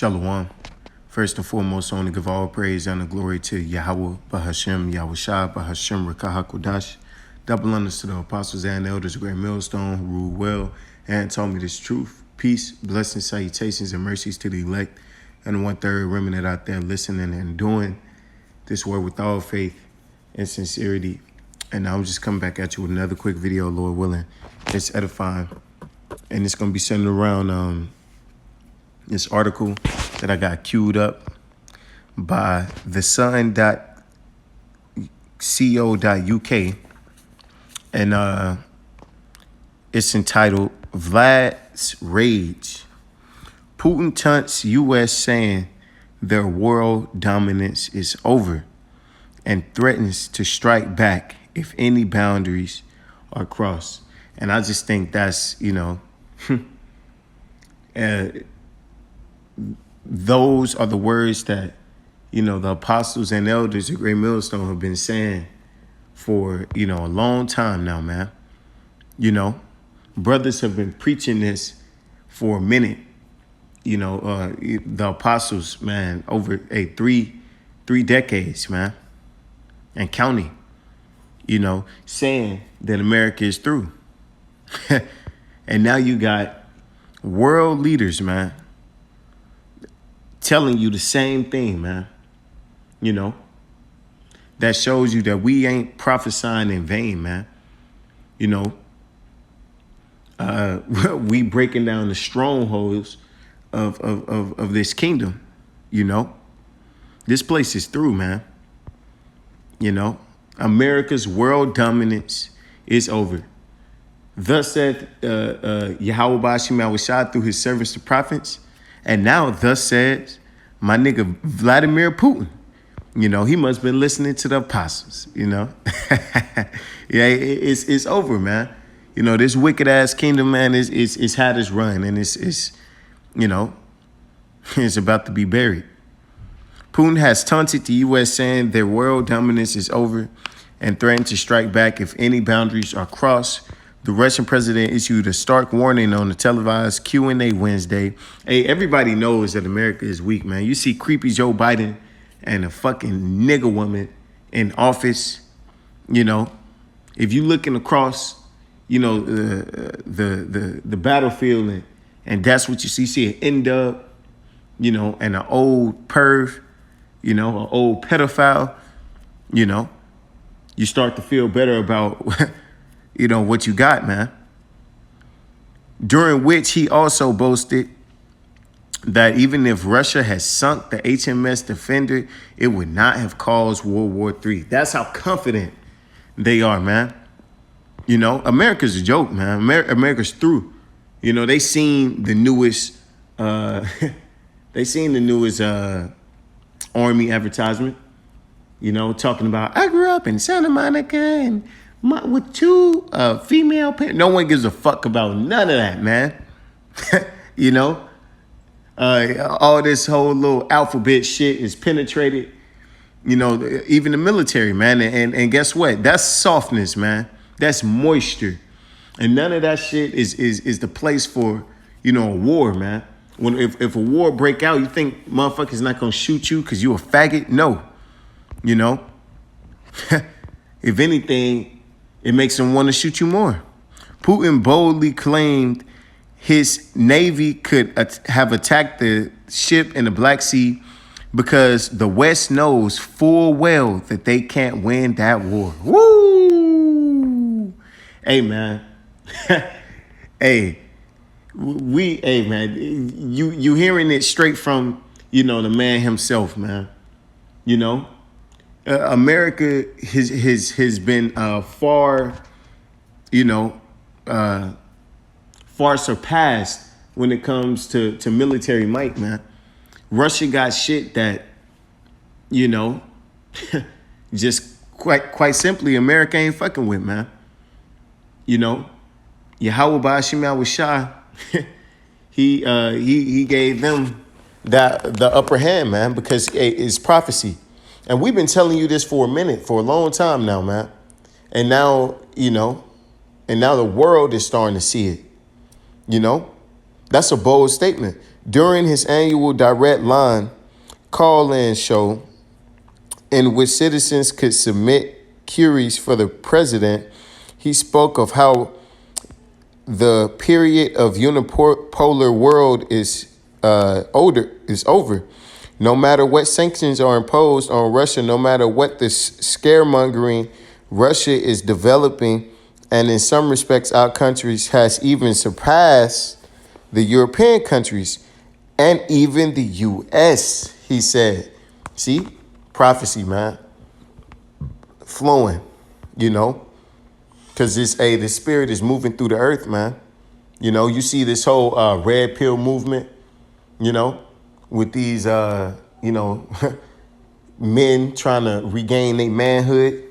Shalom. First and foremost, I want to give all praise and glory to Yahweh, Bahashem, Yahushua, Bahashem, Rakahakodash. Double honors to the apostles and elders of Great Millstone who rule well and taught me this truth. Peace, blessings, salutations, and mercies to the elect and 1/3 remnant out there listening and doing this word with all faith and sincerity. And I'm just coming back at you with another quick video, Lord willing. It's edifying. And it's going to be centered around this article that I got queued up by thesun.co.uk. And it's entitled Vlad's Rage. Putin taunts U.S. saying their world dominance is over and threatens to strike back if any boundaries are crossed. And I just think that's, those are the words that, the apostles and elders of Great Millstone have been saying for, a long time now, man. Brothers have been preaching this for a minute. The apostles, man, over three decades, man, and counting, saying that America is through. And now you got world leaders, man, telling you the same thing, man. That shows you that we ain't prophesying in vain, man. We breaking down the strongholds of this kingdom. This place is through, man. America's world dominance is over. Thus said Yahweh Bashim Yahushua through his servants the prophets. And now thus says my nigga Vladimir Putin. He must have been listening to the apostles, Yeah, it's over, man. This wicked ass kingdom, man, is had its run, and it's it's about to be buried. Putin has taunted the U.S. saying their world dominance is over and threatened to strike back if any boundaries are crossed. The Russian president issued a stark warning on the televised Q&A Wednesday. Hey, everybody knows that America is weak, man. You see creepy Joe Biden and a fucking nigger woman in office. If you looking across, the battlefield and that's what you see an N-dub, and an old perv, an old pedophile, you start to feel better about what you got, man. During which he also boasted that even if Russia has sunk the HMS Defender, it would not have caused World War III. That's how confident they are, man. America's a joke, man. America's through. They seen the newest Army advertisement, talking about I grew up in Santa Monica and with two female parents. No one gives a fuck about none of that, man. All this whole little alphabet shit is penetrated, even the military, man. And guess what? That's softness, man. That's moisture. And none of that shit is the place for, a war, man. If a war break out, you think motherfuckers not gonna shoot you because you a faggot? No. If anything, it makes them want to shoot you more. Putin boldly claimed his Navy could have attacked the ship in the Black Sea because the West knows full well that they can't win that war. Woo! Hey, man. Hey, man, you hearing it straight from, the man himself, man. America has been far surpassed when it comes to military might, man. Russia got shit that, just quite simply America ain't fucking with, man. Yahweh Bashim Yahushua, he gave them the upper hand, man, because it's prophecy. And we've been telling you this for a long time now, man. And now, the world is starting to see it. That's a bold statement. During his annual Direct Line call-in show, in which citizens could submit queries for the president, he spoke of how the period of unipolar world is over. No matter what sanctions are imposed on Russia, no matter what the scaremongering Russia is developing, and in some respects, our countries has even surpassed the European countries and even the U.S., he said. See? Prophecy, man. Flowing, because the spirit is moving through the earth, man. You see this whole red pill movement, with these, men trying to regain their manhood.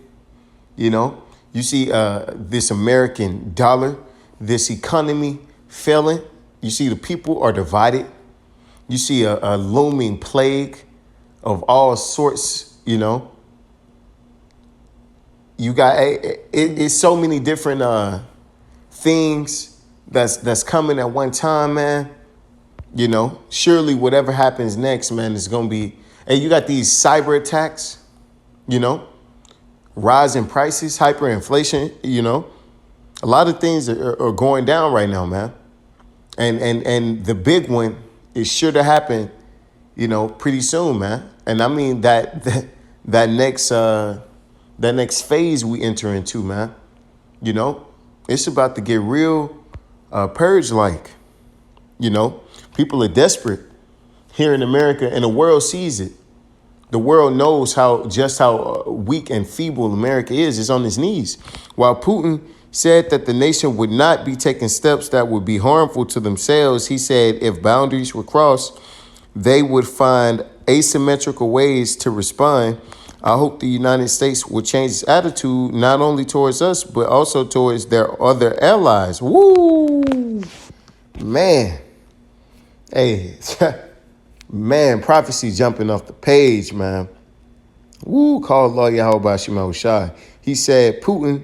You see this American dollar, this economy failing. You see the people are divided. You see a looming plague of all sorts, You got it's so many different things that's coming at one time, man. Surely whatever happens next, man, is gonna be. Hey, you got these cyber attacks, rising prices, hyperinflation. A lot of things are going down right now, man. And the big one is sure to happen, pretty soon, man. And I mean that next phase we enter into, man. It's about to get real purge-like. People are desperate here in America, and the world sees it. The world knows how weak and feeble America is. It's on its knees. While Putin said that the nation would not be taking steps that would be harmful to themselves, he said if boundaries were crossed, they would find asymmetrical ways to respond. I hope the United States will change its attitude not only towards us, but also towards their other allies. Woo! Man. Hey, man, prophecy jumping off the page, man. Woo, called Lord Yahweh Shema Shai. He said Putin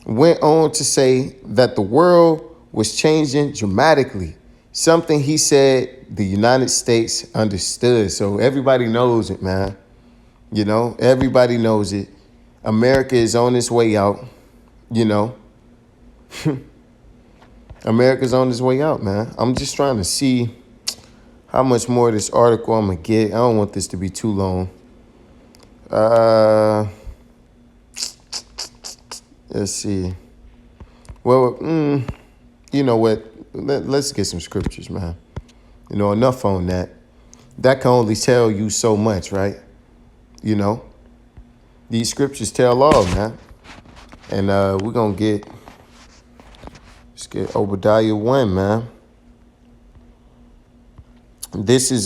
went on to say that the world was changing dramatically. Something he said the United States understood. So everybody knows it, man. Everybody knows it. America is on its way out, America's on its way out, man. I'm just trying to see how much more of this article I'm going to get. I don't want this to be too long. Let's see. Well, you know what? Let's get some scriptures, man. Enough on that. That can only tell you so much, right? These scriptures tell all, man. And we're going to let's get Obadiah 1, man. This is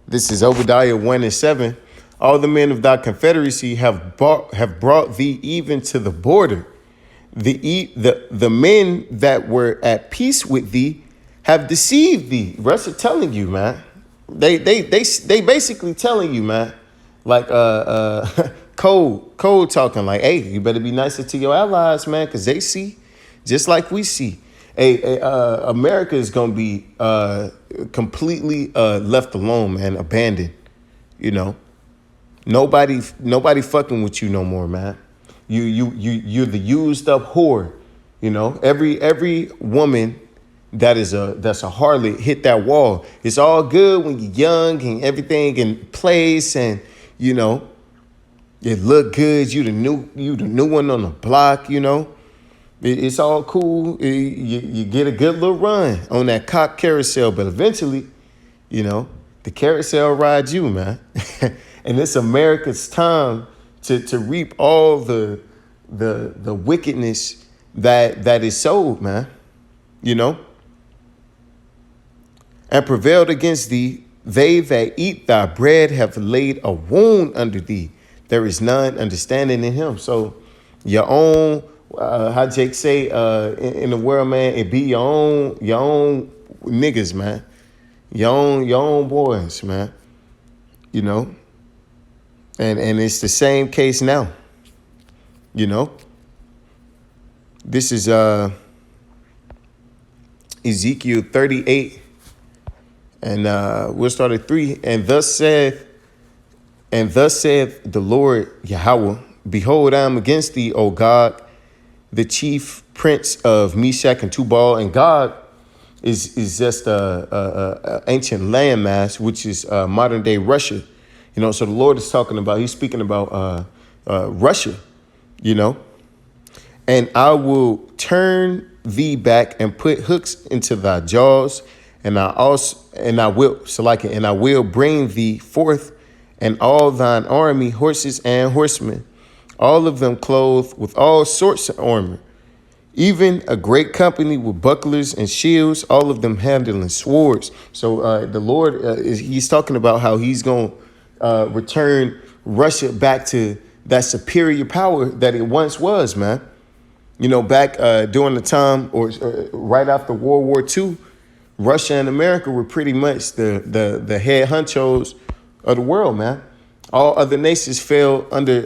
this is Obadiah 1:7. All the men of thy confederacy have brought thee even to the border. The men that were at peace with thee have deceived thee. Russia telling you, man. They basically telling you, man. Like Code talking like, hey, you better be nicer to your allies, man, because they see just like we see. America is gonna be completely left alone, man, abandoned. Nobody fucking with you no more, man. You're the used up whore. Every woman that's a harlot hit that wall. It's all good when you're young and everything in place, and it look good. You the new one on the block. It's all cool. You get a good little run on that cock carousel, but eventually, the carousel rides you, man. And it's America's time to reap all the wickedness that is sowed, man. And prevailed against thee. They that eat thy bread have laid a wound under thee. There is none understanding in him. So your own. How Jake say in the world, man, it be your own niggas, man, your own boys, man, and it's the same case now. This is Ezekiel 38, and we'll start at 3. And thus saith the Lord Yahweh, behold, I am against thee, O Gog, the chief prince of Meshach and Tubal. And Gog is just a ancient landmass, which is modern day Russia. So the Lord is he's speaking about Russia, you know. And I will turn thee back and put hooks into thy jaws, and I will bring thee forth, and all thine army, horses and horsemen, all of them clothed with all sorts of armor, even a great company with bucklers and shields, all of them handling swords. So the Lord, he's talking about how he's going to return Russia back to that superior power that it once was, man. Back during the time or right after World War II, Russia and America were pretty much the head honchos of the world, man. All other nations fell under,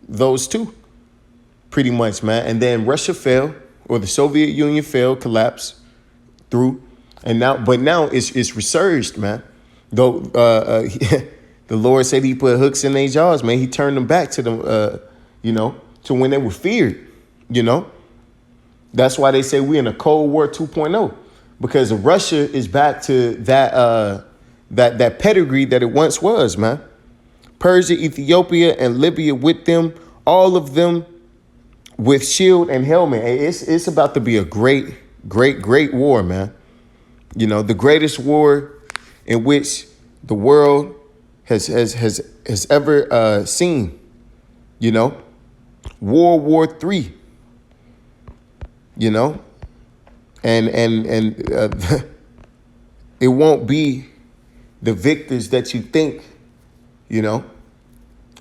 those two, pretty much, man. And then Russia fell, or the Soviet Union fell, collapsed through, and now it's resurged, man. Though the Lord said he put hooks in their jaws, man. He turned them back to them, to when they were feared. That's why they say we're in a Cold War 2.0, because Russia is back to that pedigree that it once was, man. Persia, Ethiopia, and Libya with them, all of them with shield and helmet. It's about to be a great, great, great war, man. The greatest war in which the world has ever seen. World War III. And it won't be the victors that you think.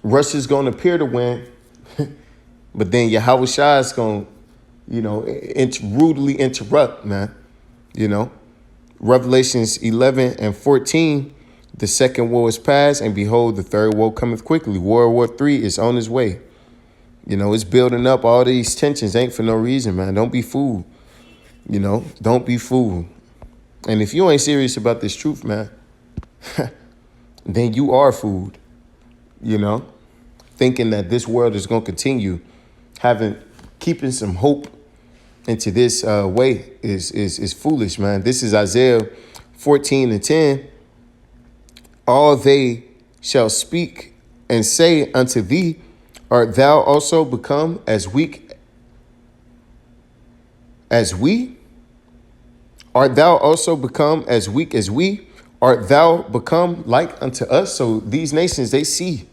Russia's going to appear to win, but then Yahweh Shai is going to, rudely interrupt, man. Revelations 11 and 14, the second woe is past, and behold, the third woe cometh quickly. World War III is on its way. It's building up. All these tensions ain't for no reason, man. Don't be fooled. Don't be fooled. And if you ain't serious about this truth, man, then you are fooled. Thinking that this world is going to continue keeping some hope into this way is foolish, man. This is Isaiah 14 and 10. All they shall speak and say unto thee, art thou also become as weak as we? Art thou also become as weak as we? Art thou become like unto us? So these nations, they see,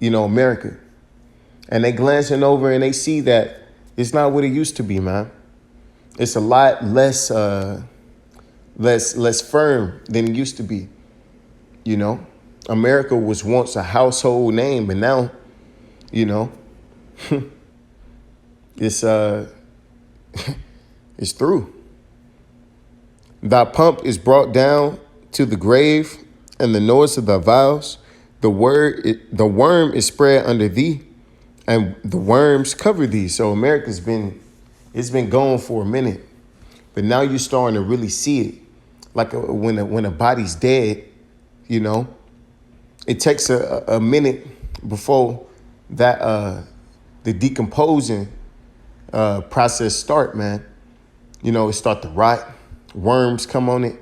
America, and they glancing over and they see that it's not what it used to be, man. It's a lot less firm than it used to be. America was once a household name, and now, it's it's through. Thy pomp is brought down to the grave, and the noise of thy vows. The worm is spread under thee, and the worms cover thee. So America's been going for a minute, but now you're starting to really see it. Like when a body's dead, it takes a minute before that the decomposing process start, man. It start to rot, worms come on it,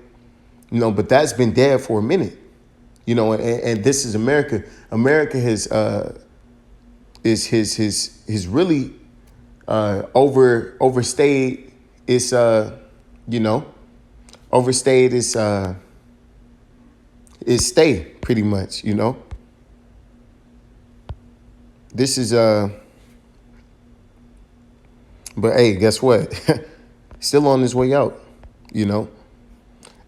but that's been dead for a minute, and this is America. America has really overstayed its overstayed its stay, pretty much. This is but hey, guess what? Still on his way out.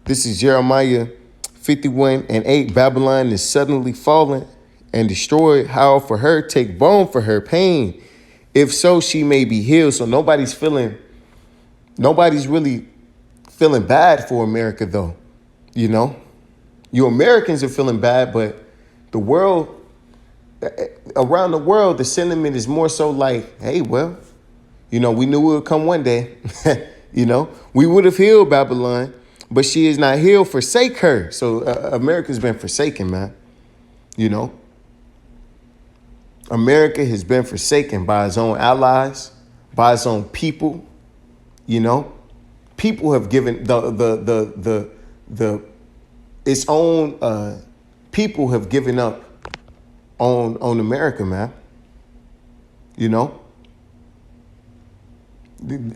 This is Jeremiah 51 and 8. Babylon is suddenly fallen and destroyed. How for her take bone for her pain, if so she may be healed. So nobody's really feeling bad for America, though. You Americans are feeling bad, but the world, around the world, the sentiment is more so like, hey, well, You know, we knew it would come one day. You know, we would have healed Babylon, but she is not healed. Forsake her. So America's been forsaken, man. You know, America has been forsaken by its own allies, by its own people. You know, people have given the its own people have given up on America, man. You know,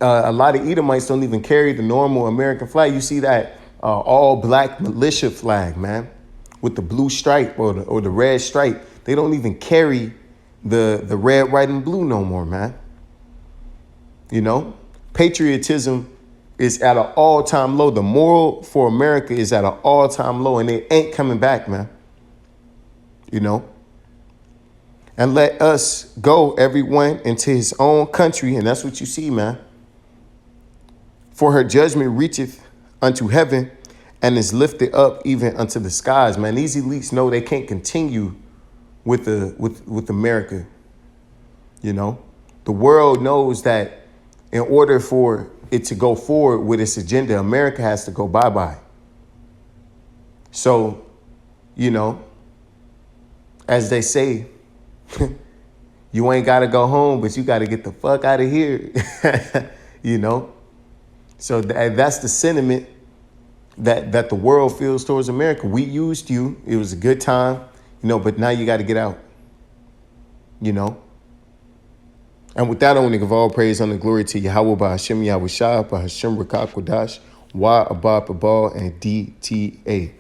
a lot of Edomites don't even carry the normal American flag. You see that all black militia flag, man, with the blue stripe or the red stripe. They don't even carry the red, white, and blue no more, man. You know, patriotism is at an all-time low. The moral for America is at an all-time low, and it ain't coming back, man. You know, and let us go, everyone, into his own country. And that's what you see, man. For her judgment reacheth unto heaven and is lifted up even unto the skies, man. These elites know they can't continue with America. You know, the world knows that in order for it to go forward with its agenda, America has to go bye-bye. So, you know, as they say, you ain't got to go home, but you got to get the fuck out of here. You know, so that's the sentiment that the world feels towards America. We used you. It was a good time, you know, but now you got to get out, you know. And with that, I want to give all praise and glory to Yahweh, Bahashem, Yahweh Shah, Bahashem, Rakak, Wadash, Wa, Abba, Babal, and DTA.